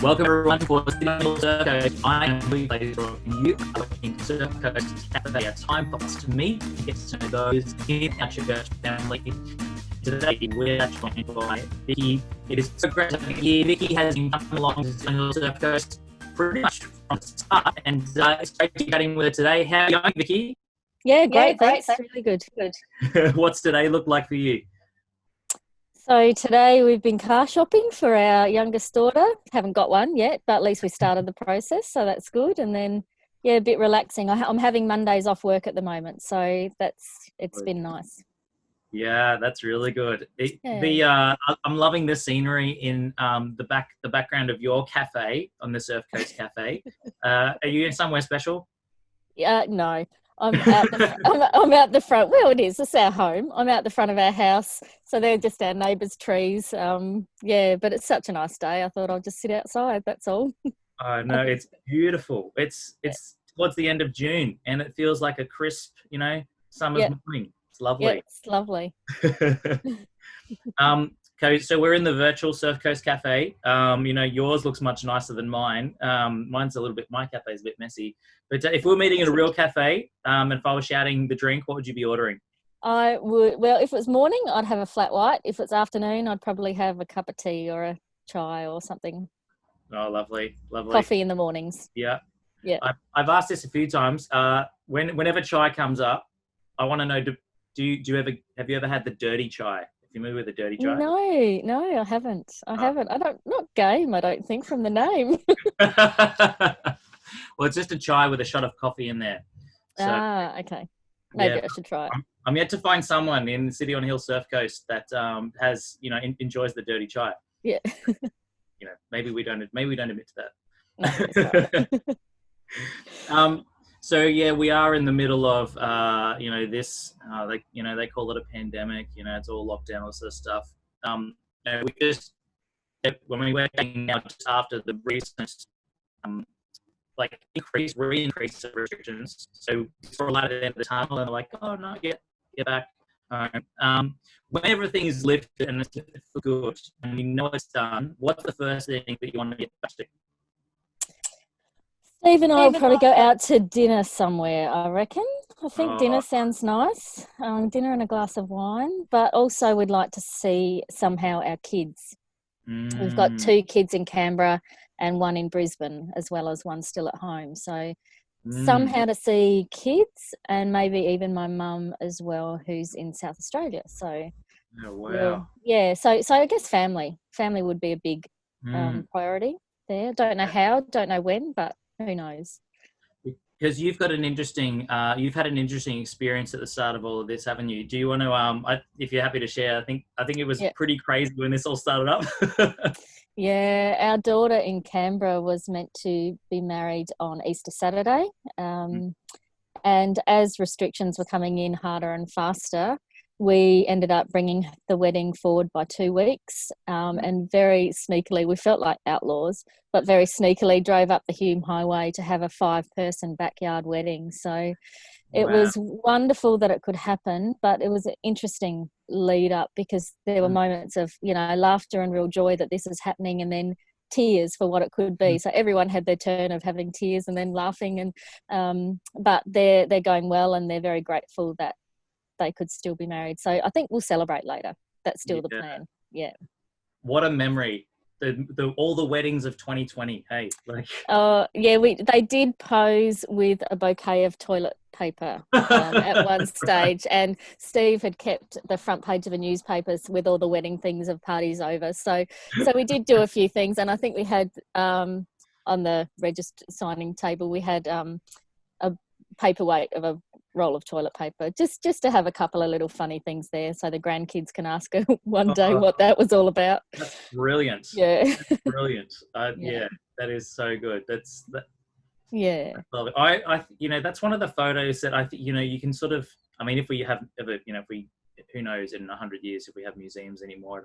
Welcome everyone for Surf Coast. I am Vickis from you are watching Surf Coast Cafe, a time for us to meet and get to know those in our church family. Today we're joined by Vicki. It is so great to have you here. Vicki has been coming along to Surf Coast pretty much from the start, and it's great to be chatting with her today. How are you going, Vicki? Yeah, great. Thanks. Really good. What's today look like for you? So today we've been car shopping for our youngest daughter. Haven't got one yet, but at least we started the process, so that's good. And then, yeah, a bit relaxing. I'm having Mondays off work at the moment, so it's been nice. Yeah, that's really good. I'm loving the scenery in the background of your cafe on the Surf Coast Cafe. Are you in somewhere special? No. I'm out the front. Well, it is. It's our home. I'm out the front of our house. So they're just our neighbours' trees. Yeah, but it's such a nice day. I thought I'll just sit outside. That's all. Oh, no, it's beautiful. It's towards the end of June and it feels like a crisp, summer's morning. It's lovely. Yeah, it's lovely. Okay, so we're in the virtual Surf Coast Cafe. Yours looks much nicer than mine. My cafe is a bit messy. But if we were meeting in a real cafe, and if I was shouting the drink, what would you be ordering? I would, if it was morning, I'd have a flat white. If it's afternoon, I'd probably have a cup of tea or a chai or something. Oh, lovely. Coffee in the mornings. Yeah. Yeah. I've asked this a few times. Whenever chai comes up, I want to know, have you ever had the dirty chai? If you move with a dirty chai? No, I haven't. Not game, I don't think, from the name. Well, it's just a chai with a shot of coffee in there. So, okay. Maybe I should try it. I'm yet to find someone in the City on Hill Surf Coast that enjoys the dirty chai. Yeah. Maybe we don't admit to that. No, so yeah, we are in the middle of this. They call it a pandemic. It's all lockdown, all sort of stuff. We just when we were now just after the recent re-increase of restrictions. So we saw a light at the end of the tunnel, and they're like, "Oh no, get back." When everything is lifted and it's lifted for good, and you know it's done, what's the first thing that you want to get back to? Steve and I will probably go out to dinner somewhere, I reckon. I think dinner sounds nice. Dinner and a glass of wine. But also we'd like to see somehow our kids. We've got 2 kids in Canberra and 1 in Brisbane, as well as 1 still at home. So somehow to see kids and maybe even my mum as well, who's in South Australia. So, oh, wow. Yeah, so I guess family would be a big priority there. Don't know how, don't know when, but who knows? Because you've got you've had an interesting experience at the start of all of this, haven't you? Do you want to, if you're happy to share, I think it was pretty crazy when this all started up. Yeah, our daughter in Canberra was meant to be married on Easter Saturday. And as restrictions were coming in harder and faster, we ended up bringing the wedding forward by 2 weeks, and very sneakily, we felt like outlaws, but very sneakily drove up the Hume Highway to have a 5-person backyard wedding. So it was wonderful that it could happen, but it was an interesting lead up because there were moments of, laughter and real joy that this is happening, and then tears for what it could be. So everyone had their turn of having tears and then laughing, and but they're going well, and they're very grateful that they could still be married. So I think we'll celebrate later. That's still the plan. Yeah. What a memory. All the weddings of 2020. Hey, they did pose with a bouquet of toilet paper at one stage, and Steve had kept the front page of the newspapers with all the wedding things of parties over. So we did do a few things, and I think we had on the register signing table we had a paperweight of a roll of toilet paper, just to have a couple of little funny things there, so the grandkids can ask her one day what that was all about. That's brilliant. Yeah, that's brilliant. Yeah, that is so good. Yeah, I love it. That's one of the photos that I think you can sort of. I mean, if we have ever, who knows in 100 years if we have museums anymore?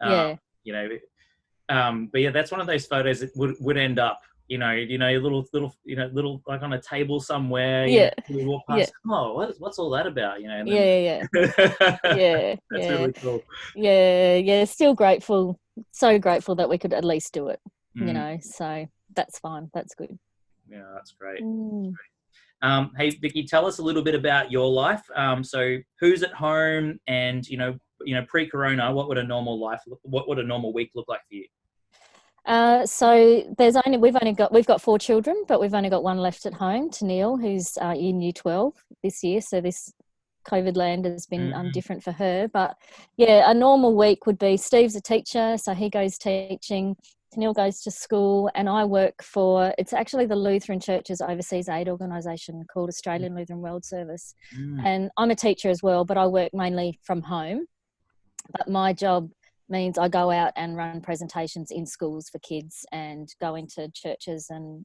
I don't know. But yeah, that's one of those photos that would end up. Little like on a table somewhere. Yeah. You walk past. Yeah. Oh, what's all that about? And then, yeah. That's really cool. Yeah. Still grateful. So grateful that we could at least do it. Mm. so that's fine. That's good. Yeah, that's great. Mm. Hey, Vicky, tell us a little bit about your life. So who's at home, and pre-corona, what would a normal week look like for you? So we've got 4 children, but we've only got one left at home, Tennille, who's in year 12 this year. So this COVID land has been different for her. But yeah, a normal week would be Steve's a teacher, so he goes teaching. Tennille goes to school, and I work for, it's actually the Lutheran Church's overseas aid organisation called Australian Lutheran World Service. And I'm a teacher as well, but I work mainly from home. But my job means I go out and run presentations in schools for kids and go into churches and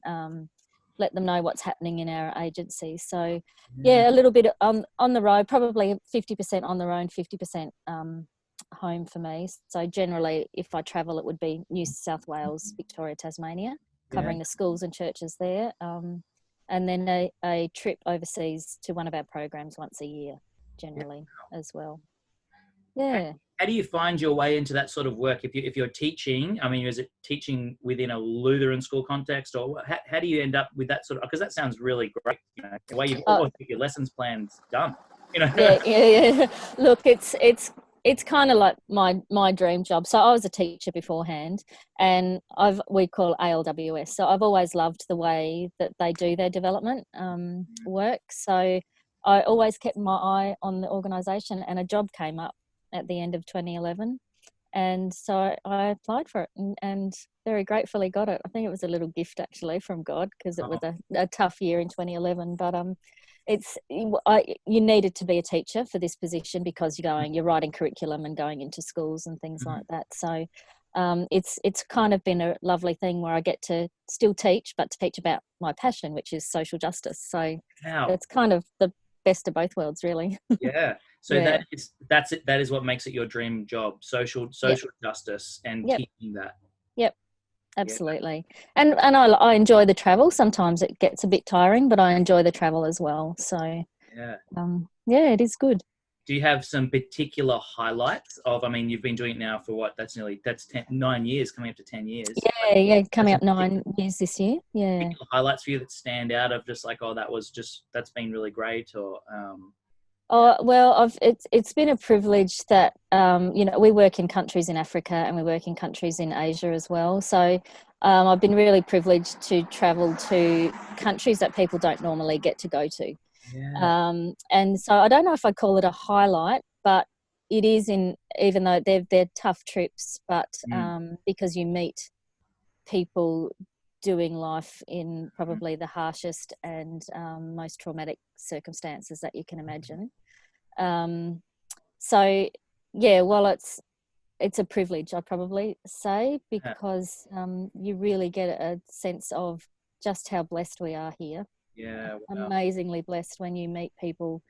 let them know what's happening in our agency. So yeah, a little bit on the road, probably 50% on the road, 50% home for me. So generally, if I travel, it would be New South Wales, Victoria, Tasmania, covering the schools and churches there. And then a trip overseas to one of our programs once a year, generally, as well. Yeah. How do you find your way into that sort of work? If you're teaching, I mean, is it teaching within a Lutheran school context, or how do you end up with that sort of? Because that sounds really great. The way you've almost got your lessons plans done. Yeah. Look, it's kind of like my dream job. So I was a teacher beforehand, and we call ALWS. So I've always loved the way that they do their development work. So I always kept my eye on the organisation, and a job came up at the end of 2011, and so I applied for it and very gratefully got it. I think it was a little gift actually from God, because it was a tough year in 2011, but you needed to be a teacher for this position, because you're writing curriculum and going into schools and things like that. So it's kind of been a lovely thing where I get to still teach, but teach about my passion, which is social justice. So it's kind of the best of both worlds, really. Yeah. So that is what makes it your dream job, social justice and teaching that. Yep. Absolutely. And I enjoy the travel. Sometimes it gets a bit tiring, but I enjoy the travel as well. So it is good. Do you have some particular highlights of, I mean, you've been doing it now for what, that's 9 years, coming up to 10 years. Yeah, coming up 9 years this year. Yeah. Highlights for you that stand out of just like, that's been really great, or well, it's been a privilege that we work in countries in Africa and we work in countries in Asia as well. So I've been really privileged to travel to countries that people don't normally get to go to. Yeah. And so I don't know if I'd call it a highlight, but it is, even though they're tough trips, but because you meet people doing life in probably the harshest and most traumatic circumstances that you can imagine. So yeah, well, it's a privilege, I'd probably say, because you really get a sense of just how blessed we are here. Yeah, wow. Amazingly blessed when you meet people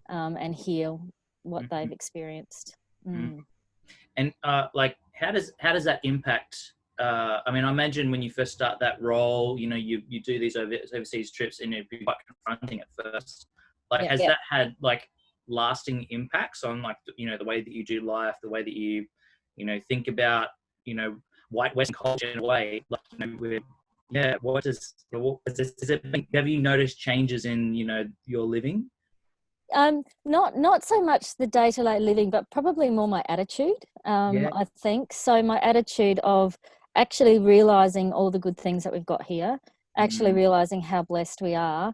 and hear what they've experienced. And like, how does that impact? I mean, I imagine when you first start that role, you do these overseas trips, and it'd be quite confronting at first. Like, has that had like lasting impacts on, like, the way that you do life, the way that you think about white Western culture in a way, like, have you noticed changes in your living? Not so much the day-to-day living, but probably more my attitude. I think so. My attitude of actually realizing all the good things that we've got here, actually realizing how blessed we are,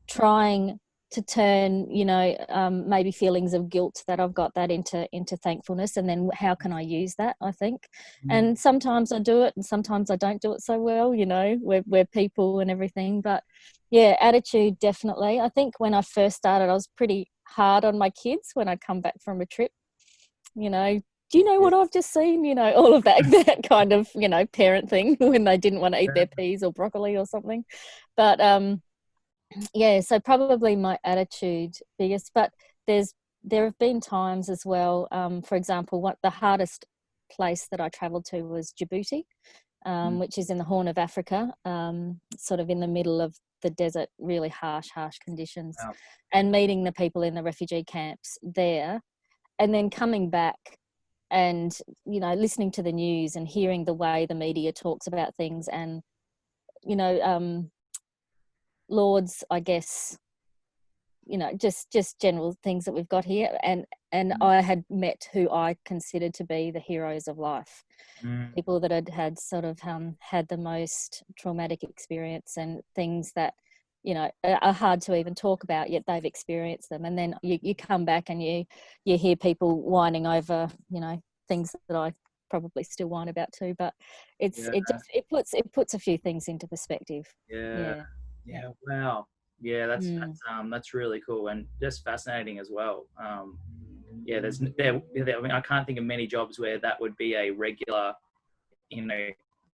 trying to turn, maybe feelings of guilt that I've got that into thankfulness, and then how can I use that, I think. And sometimes I do it and sometimes I don't do it so well, we're people and everything, but yeah, attitude, definitely. I think when I first started, I was pretty hard on my kids when I'd come back from a trip, do you know what I've just seen, all of that kind of, parent thing when they didn't want to eat their peas or broccoli or something. But so probably my attitude biggest, but there have been times as well, for example, what the hardest place that I traveled to was Djibouti, which is in the Horn of Africa, sort of in the middle of the desert, really harsh conditions. Wow. And meeting the people in the refugee camps there, and then coming back and listening to the news and hearing the way the media talks about things, and Lord's, I guess, just general things that we've got here, and I had met who I considered to be the heroes of life, people that had sort of had the most traumatic experience, and things that are hard to even talk about, yet they've experienced them. And then you come back and you hear people whining over things that I probably still whine about too, but it puts a few things into perspective. Yeah. Wow. Yeah, that's really cool and just fascinating as well. I mean, I can't think of many jobs where that would be a regular,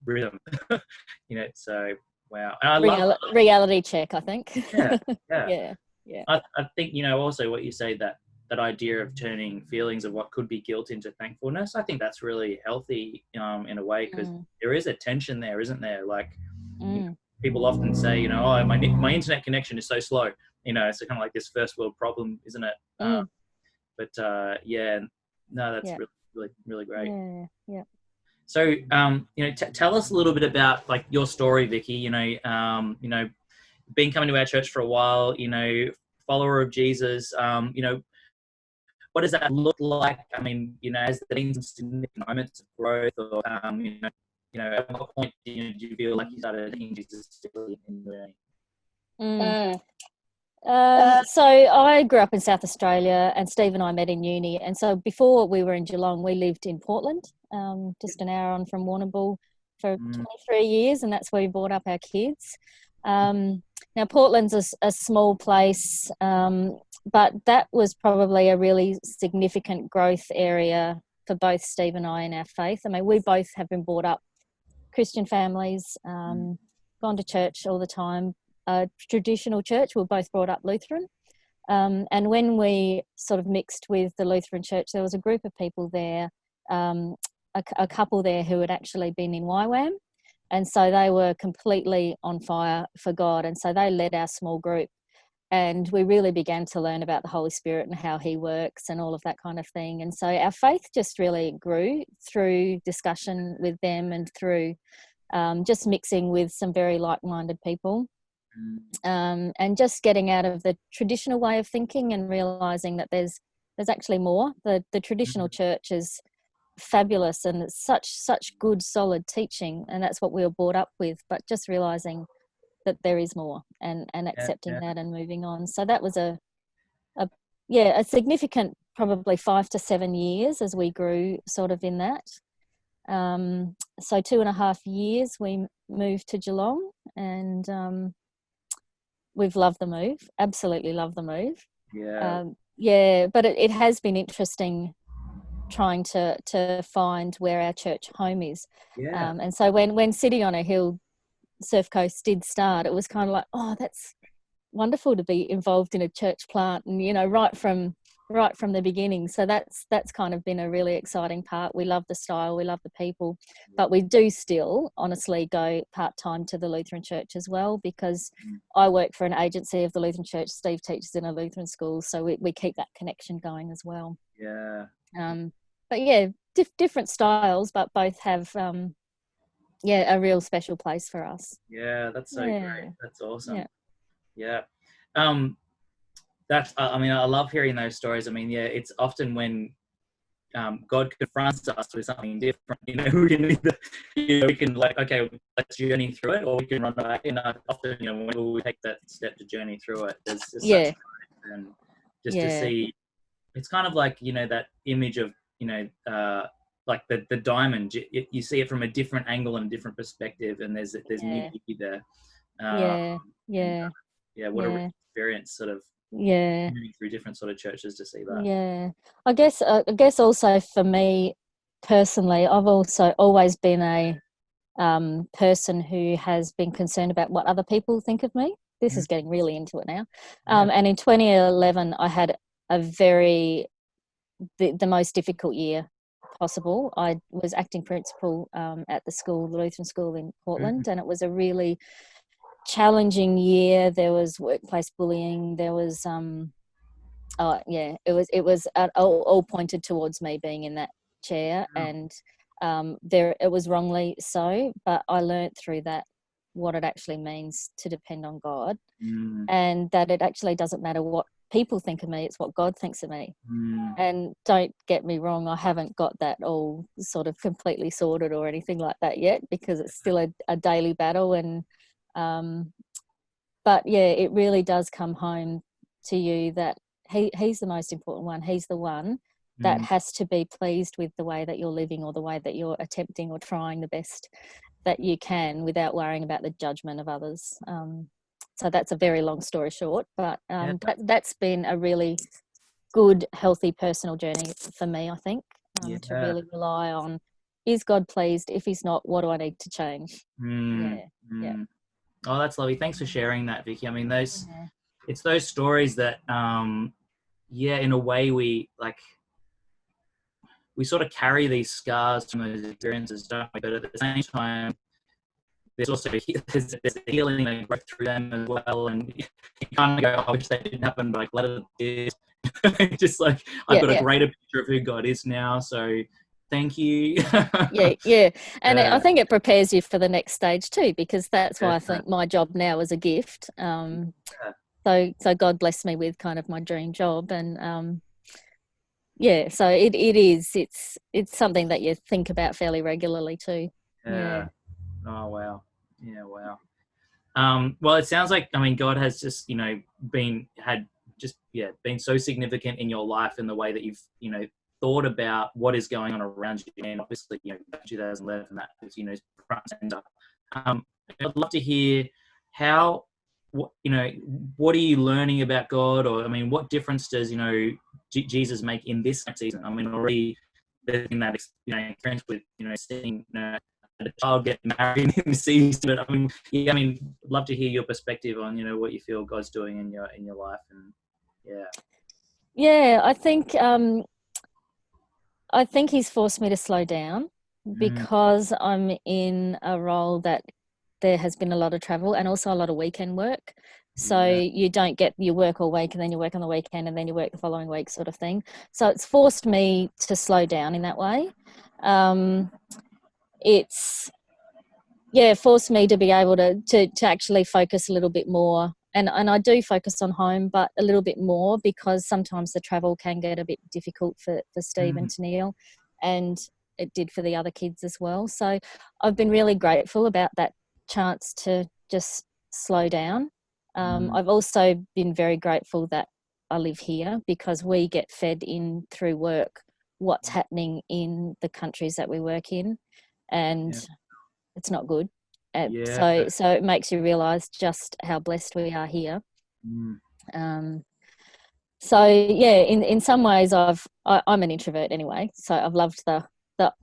rhythm. So wow. And I love reality check, I think. Yeah. Yeah. I think also what you say, that idea of turning feelings of what could be guilt into thankfulness. I think that's really healthy in a way, because there is a tension there, isn't there? Like people often say, oh, my internet connection is so slow. It's kind of like this first world problem, isn't it? But that's really, really, really great. Yeah. So, tell us a little bit about like your story, Vicky. Been coming to our church for a while. Follower of Jesus. What does that look like? I mean, has there been some significant moments of growth, or at what point do you feel like you started taking Jesus seriously in learning? So I grew up in South Australia, and Steve and I met in uni. And so before we were in Geelong, we lived in Portland, just an hour on from Warrnambool, for 23 years, and that's where we brought up our kids. Now, Portland's a small place, but that was probably a really significant growth area for both Steve and I in our faith. I mean, we both have been brought up Christian families, gone to church all the time, traditional church. We were both brought up Lutheran. And when we sort of mixed with the Lutheran church, there was a group of people there, a couple there who had actually been in YWAM. And so they were completely on fire for God. And so they led our small group. And we really began to learn about the Holy Spirit and how he works and all of that kind of thing. And so our faith just really grew through discussion with them, and through just mixing with some very like-minded people. And just getting out of the traditional way of thinking and realising that there's actually more. The traditional church is fabulous, and it's such good solid teaching, and that's what we were brought up with, but just realizing that there is more, and accepting that and moving on. So that was a significant, probably 5 to 7 years as we grew sort of in that. So 2.5 years we moved to Geelong, and we've loved the move, absolutely loved the move. But it has been interesting trying to find where our church home is. And so when City on a Hill Surf Coast did start, it was kind of like, oh, that's wonderful to be involved in a church plant, and right from the beginning. So that's kind of been a really exciting part. We love the style, we love the people, but we do still honestly go part-time to the Lutheran church as well, because I work for an agency of the Lutheran church. Steve teaches in a Lutheran school, so we keep that connection going as well. But different styles, but both have a real special place for us. That's so great. That's awesome. I mean, I love hearing those stories. I mean, it's often when God confronts us with something different, we can either, we can like, okay, let's journey through it, or we can run back. And often, when we take that step to journey through it, there's such growth, and just to see, it's kind of like, that image of, like the diamond. You see it from a different angle and a different perspective, and there's new beauty there. What a rich experience, sort of moving through different sort of churches to see that. I guess also for me personally, I've also always been a person who has been concerned about what other people think of me. This is getting really into it now. And in 2011 I had the most difficult year possible. I was acting principal at the Lutheran school in Portland, and it was a really challenging year. There was workplace bullying. There was it was all pointed towards me being in that chair, and there it was wrongly so, but I learnt through that what it actually means to depend on God, and that it actually doesn't matter what people think of me, it's what God thinks of me. And don't get me wrong, I haven't got that all sort of completely sorted or anything like that yet, because it's still a daily battle. And but yeah, it really does come home to you that he's the most important one. He's the one that has to be pleased with the way that you're living, or the way that you're attempting or trying the best that you can, without worrying about the judgment of others. So that's a very long story short, but that's been a really good, healthy personal journey for me, I think, to really rely on, is God pleased? If he's not, what do I need to change? Yeah. Oh, that's lovely. Thanks for sharing that, Vicky. I mean, it's those stories that, in a way we sort of carry these scars from those experiences, don't we? But at the same time, there's also there's healing and growth through them as well. And you kind of go, I wish that didn't happen, but let it is. Just like I've got a greater picture of who God is now. So thank you. And I think it prepares you for the next stage too, because that's why I think my job now is a gift. So God blessed me with kind of my dream job, and so it is. It's something that you think about fairly regularly too. Yeah. Oh wow. Yeah. Wow. Well, it sounds like, I mean, God has just been so significant in your life, in the way that you've thought about what is going on around you, and obviously 2011 that was front and center. I'd love to hear what are you learning about God, or I mean, what difference does Jesus make in this season? I mean, already there's been that experience with seeing a child get married in the season, but I mean, I'd love to hear your perspective on what you feel God's doing in your life. And I think he's forced me to slow down, because I'm in a role that there has been a lot of travel and also a lot of weekend work. So you don't get your work all week, and then you work on the weekend, and then you work the following week, sort of thing. So it's forced me to slow down in that way. It's forced me to be able to actually focus a little bit more. And I do focus on home, but a little bit more, because sometimes the travel can get a bit difficult for Steve and Tennille, and it did for the other kids as well. So I've been really grateful about that chance to just slow down. I've also been very grateful that I live here, because we get fed in through work what's happening in the countries that we work in, and it's not good. So it makes you realise just how blessed we are here. In some ways I'm an introvert anyway, so I've loved the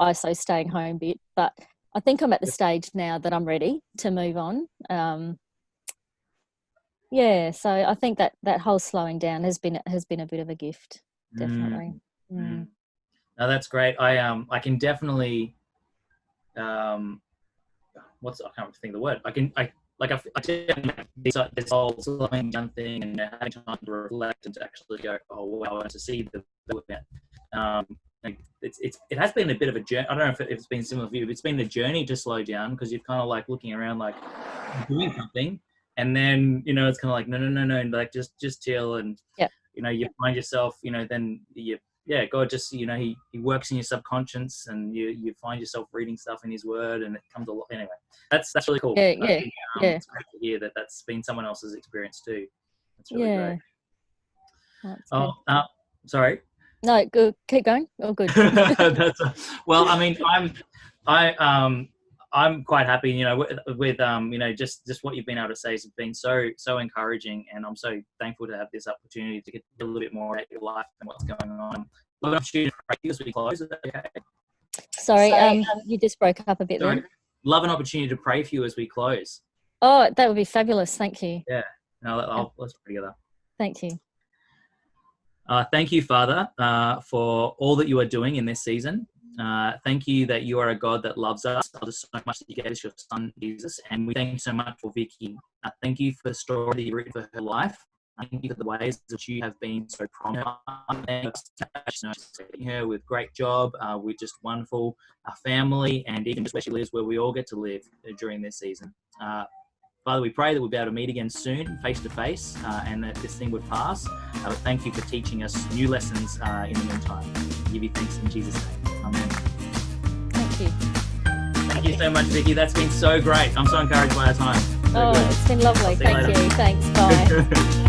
ISO staying home bit, but I think I'm at the stage now that I'm ready to move on. So I think that whole slowing down has been a bit of a gift, definitely. No, that's great. I can definitely I can't think of the word. This whole slowing down thing, and having time to reflect and to actually go, oh wow, I want to see the event. It has been a bit of a journey. I don't know if it's been similar for you, but it's been a journey to slow down, because you're kind of like looking around, like doing something, and then it's kind of like no, like just chill, and you find yourself, then God just he works in your subconscious, and you find yourself reading stuff in his word, and it comes a lot. Anyway, that's really cool. It's great to hear that that's been someone else's experience too. That's really great. Sorry. No, good. Keep going. Oh, good. Well, I mean, I'm quite happy, with just what you've been able to say has been so encouraging, and I'm so thankful to have this opportunity to get a little bit more about your life and what's going on. Love an opportunity to pray for you as we close. Is that okay? Sorry, you just broke up a bit then. Love an opportunity to pray for you as we close. Oh, that would be fabulous. Thank you. Yeah. No, let's pray together. Thank you. Thank you, Father, for all that you are doing in this season. Thank you that you are a God that loves us so much that you gave us your son, Jesus. And we thank you so much for Vicki. Thank you for the story that you written for her life. Thank you for the ways that you have been so prominent. Her with great job, with just wonderful family, and even just where she lives, where we all get to live during this season. Father, we pray that we'll be able to meet again soon, face to face, and that this thing would pass. But thank you for teaching us new lessons in the meantime. We give you thanks in Jesus' name. Amen. Thank you. Thank you so much, Vicki. That's been so great. I'm so encouraged by our time. So It's been lovely. Thank you. Thanks. Bye.